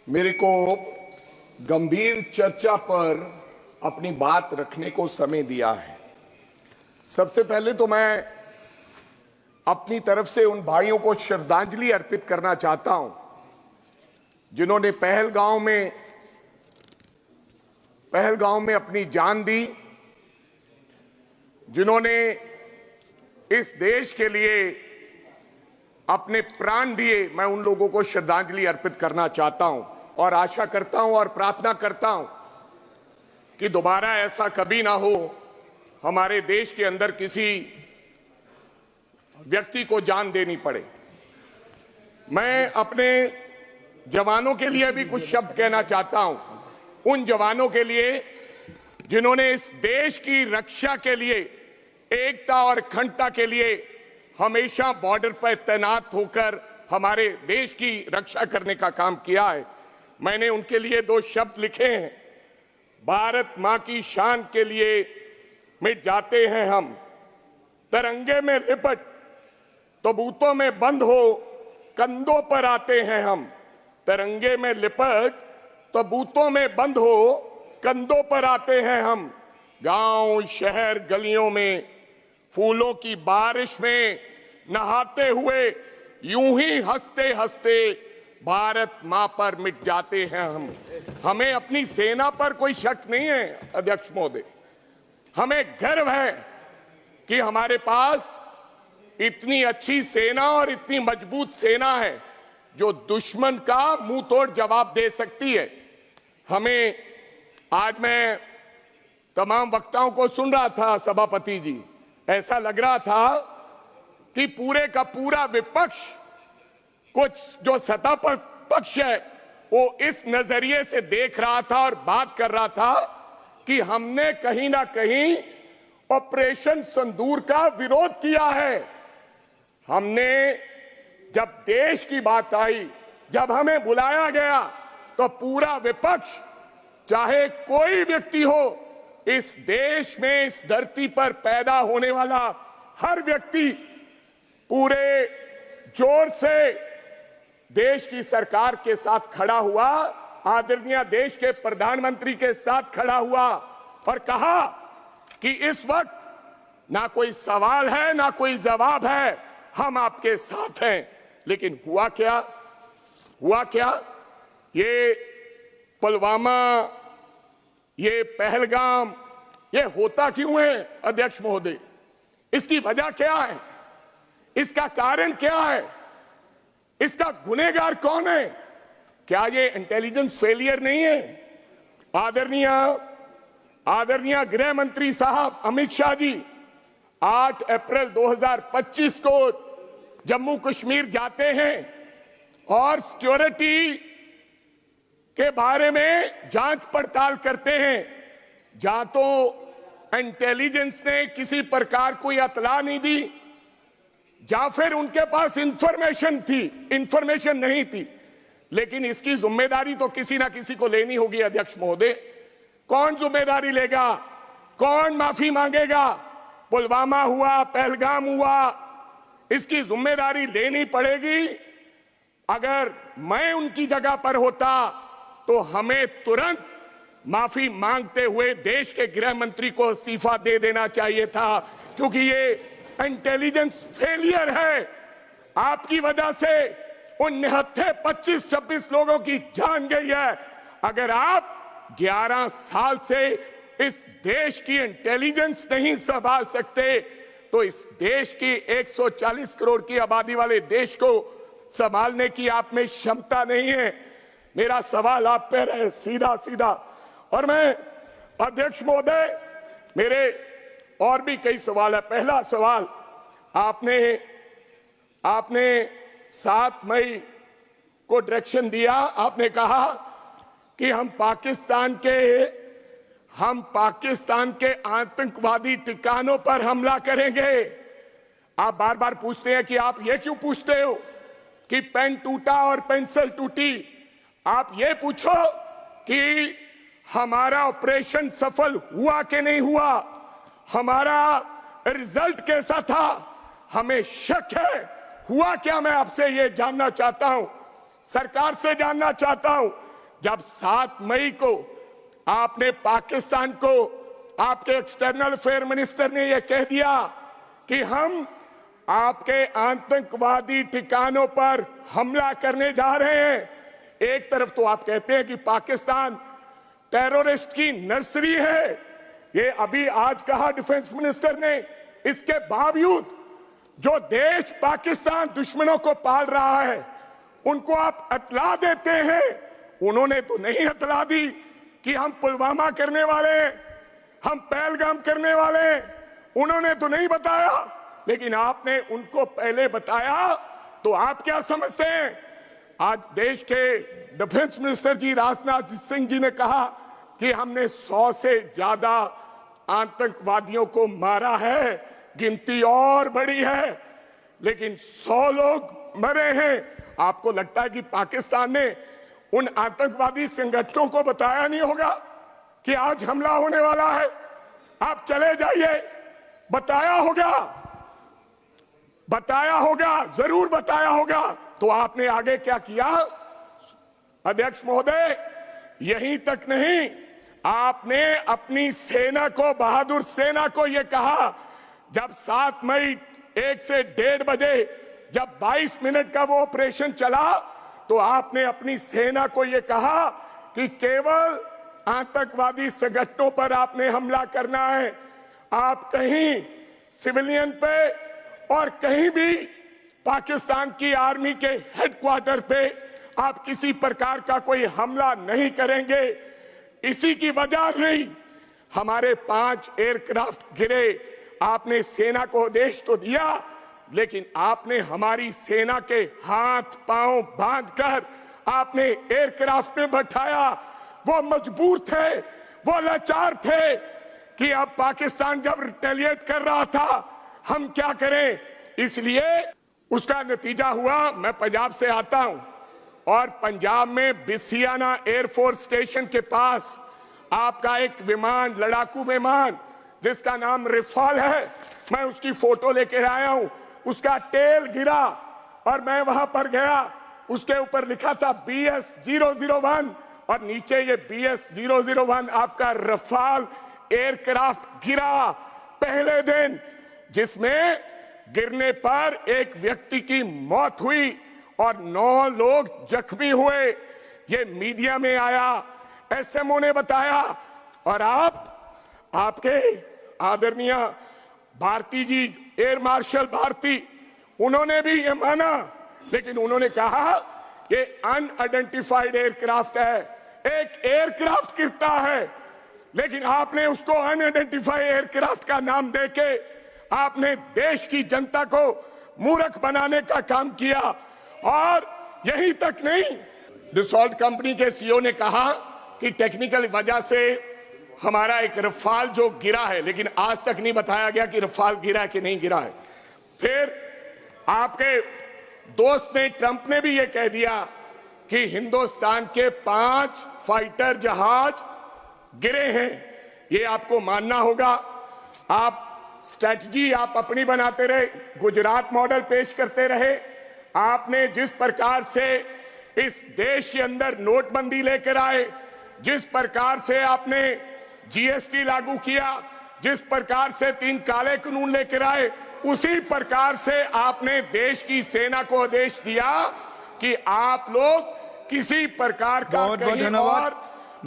मेरे को गंभीर चर्चा पर अपनी बात रखने को समय दिया है। सबसे पहले तो मैं अपनी तरफ से उन भाइयों को श्रद्धांजलि अर्पित करना चाहता हूं जिन्होंने पहलगांव में अपनी जान दी, जिन्होंने इस देश के लिए अपने प्राण दिए। मैं उन लोगों को श्रद्धांजलि अर्पित करना चाहता हूं और आशा करता हूं और प्रार्थना करता हूं कि दोबारा ऐसा कभी ना हो, हमारे देश के अंदर किसी व्यक्ति को जान देनी पड़े। मैं अपने जवानों के लिए भी कुछ शब्द कहना चाहता हूं, उन जवानों के लिए जिन्होंने इस देश की रक्षा के लिए, एकता और अखंडता के लिए हमेशा बॉर्डर पर तैनात होकर हमारे देश की रक्षा करने का काम किया है। मैंने उनके लिए दो शब्द लिखे हैं। भारत मां की शान के लिए मिट जाते हैं हम, तिरंगे में लिपट तबूतों में बंद हो कंधों पर आते हैं हम। तिरंगे में लिपट तबूतों में बंद हो कंधों पर आते हैं हम। गांव शहर गलियों में फूलों की बारिश में नहाते हुए यूं ही हंसते हंसते भारत मां पर मिट जाते हैं हम। हमें अपनी सेना पर कोई शक नहीं है अध्यक्ष महोदय, हमें गर्व है कि हमारे पास इतनी अच्छी सेना और इतनी मजबूत सेना है जो दुश्मन का मुंह तोड़ जवाब दे सकती है। हमें, आज मैं तमाम वक्ताओं को सुन रहा था सभापति जी, ऐसा लग रहा था कि पूरे का पूरा विपक्ष, कुछ जो सत्ता पर पक्ष है, वो इस नजरिए से देख रहा था और बात कर रहा था कि हमने कहीं ना कहीं ऑपरेशन सिंदूर का विरोध किया है। हमने, जब देश की बात आई, जब हमें बुलाया गया, तो पूरा विपक्ष, चाहे कोई व्यक्ति हो, इस देश में, इस धरती पर पैदा होने वाला हर व्यक्ति पूरे जोर से देश की सरकार के साथ खड़ा हुआ, आदरणीय देश के प्रधानमंत्री के साथ खड़ा हुआ और कहा कि इस वक्त ना कोई सवाल है ना कोई जवाब है, हम आपके साथ हैं। लेकिन हुआ क्या? ये पुलवामा, ये पहलगाम, ये होता क्यों है अध्यक्ष महोदय? इसकी वजह क्या है? इसका कारण क्या है? इसका गुनहगार कौन है? क्या ये इंटेलिजेंस फेलियर नहीं है? आदरणीय गृह मंत्री साहब अमित शाह जी 8 अप्रैल 2025 को जम्मू कश्मीर जाते हैं और सिक्योरिटी के बारे में जांच पड़ताल करते हैं। जहां तो इंटेलिजेंस ने किसी प्रकार कोई इत्तला नहीं दी, या फिर उनके पास इंफॉर्मेशन नहीं थी। लेकिन इसकी जिम्मेदारी तो किसी ना किसी को लेनी होगी अध्यक्ष महोदय। कौन जिम्मेदारी लेगा? कौन माफी मांगेगा? पुलवामा हुआ, पहलगाम हुआ, इसकी जिम्मेदारी लेनी पड़ेगी। अगर मैं उनकी जगह पर होता तो हमें तुरंत माफी मांगते हुए देश के गृह मंत्री को इस्तीफा दे देना चाहिए था, क्योंकि ये इंटेलिजेंस फेलियर है। आपकी वजह से उन निहत्थे 25-26 लोगों की जान गई है। अगर आप 11 साल से इस देश की इंटेलिजेंस नहीं संभाल सकते, तो इस देश की 140 करोड़ की आबादी वाले देश को संभालने की आप में क्षमता नहीं है। मेरा सवाल आप पर है सीधा। और मैं अध्यक्ष महोदय, मेरे और भी कई सवाल है। पहला सवाल, आपने 7 मई को डायरेक्शन दिया, आपने कहा कि हम पाकिस्तान के आतंकवादी ठिकानों पर हमला करेंगे। आप बार बार पूछते हैं कि आप ये क्यों पूछते हो कि पेन टूटा और पेंसिल टूटी? आप ये पूछो कि हमारा ऑपरेशन सफल हुआ कि नहीं हुआ, हमारा रिजल्ट कैसा था। हमें शक है, हुआ क्या? मैं आपसे ये जानना चाहता हूं, सरकार से जानना चाहता हूं जब 7 मई को आपने पाकिस्तान को, आपके एक्सटर्नल अफेयर मिनिस्टर ने यह कह दिया कि हम आपके आतंकवादी ठिकानों पर हमला करने जा रहे हैं। एक तरफ तो आप कहते हैं कि पाकिस्तान टेररिस्ट की नर्सरी है, ये अभी आज कहा डिफेंस मिनिस्टर ने। इसके बावजूद जो देश पाकिस्तान दुश्मनों को पाल रहा है उनको आप अतला देते हैं। उन्होंने तो नहीं अतला दी कि हम पुलवामा करने वाले हैं, हम पहलगाम करने वाले हैं, उन्होंने तो नहीं बताया, लेकिन आपने उनको पहले बताया। तो आप क्या समझते हैं? आज देश के डिफेंस मिनिस्टर जी राजनाथ सिंह जी ने कहा कि हमने 100 से ज्यादा आतंकवादियों को मारा है, गिनती और बड़ी है, लेकिन 100 लोग मरे हैं। आपको लगता है कि पाकिस्तान ने उन आतंकवादी संगठनों को बताया नहीं होगा कि आज हमला होने वाला है? आप चले जाइए, बताया होगा, बताया होगा, जरूर बताया होगा। तो आपने आगे क्या किया? अध्यक्ष महोदय, यहीं तक नहीं, आपने अपनी सेना को, बहादुर सेना को यह कहा, जब 7 मई 1 से 1:30 बजे जब 22 मिनट का वो ऑपरेशन चला, तो आपने अपनी सेना को यह कहा कि केवल आतंकवादी संगठनों पर आपने हमला करना है। आप कहीं सिविलियन पे और कहीं भी पाकिस्तान की आर्मी के हेडक्वार्टर पे आप किसी प्रकार का कोई हमला नहीं करेंगे। इसी की वजह से हमारे 5 एयरक्राफ्ट गिरे। आपने सेना को आदेश तो दिया, लेकिन आपने हमारी सेना के हाथ पांव बांधकर आपने एयरक्राफ्ट में बैठाया। वो मजबूर थे, वो लाचार थे कि अब पाकिस्तान जब रिटेलिएट कर रहा था हम क्या करें। इसलिए उसका नतीजा हुआ, मैं पंजाब से आता हूं और पंजाब में बिसियाना एयरफोर्स स्टेशन के पास आपका एक विमान, लड़ाकू विमान जिसका नाम रिफाल है, मैं उसकी फोटो लेकर आया हूं। उसका टेल गिरा और मैं वहां पर गया, उसके ऊपर लिखा था BS-001 और नीचे ये BS-001 आपका रफाल एयरक्राफ्ट गिरा पहले दिन, जिसमें गिरने पर एक व्यक्ति की मौत हुई और 9 लोग जख्मी हुए। ये मीडिया में आया, SMO ने बताया, और आपके आदरणीय भारती जी, एयर मार्शल भारती, उन्होंने भी ये माना, लेकिन उन्होंने कहा ये अनआइडेंटिफाइड एयरक्राफ्ट है, एक एयरक्राफ्ट गिरता है, लेकिन आपने उसको अनआइडेंटिफाइड एयरक्राफ्ट का नाम देके आपने देश की जनता को मूर्ख बनाने का काम किया। और यही तक नहीं, डिसॉल्ट कंपनी के CEO ने कहा कि टेक्निकल वजह से हमारा एक रफाल जो गिरा है, लेकिन आज तक नहीं बताया गया कि रफाल गिरा कि नहीं गिरा है। फिर आपके दोस्त ने, ट्रंप ने भी ये कह दिया कि हिंदुस्तान के 5 फाइटर जहाज गिरे हैं। ये आपको मानना होगा। आप स्ट्रेटजी आप अपनी बनाते रहे, गुजरात मॉडल पेश करते रहे। आपने जिस प्रकार से इस देश के अंदर नोटबंदी लेकर आए, जिस प्रकार से आपने GST लागू किया, जिस प्रकार से 3 काले कानून लेकर आए, उसी प्रकार से आपने देश की सेना को आदेश दिया कि आप लोग किसी प्रकार का कहीं और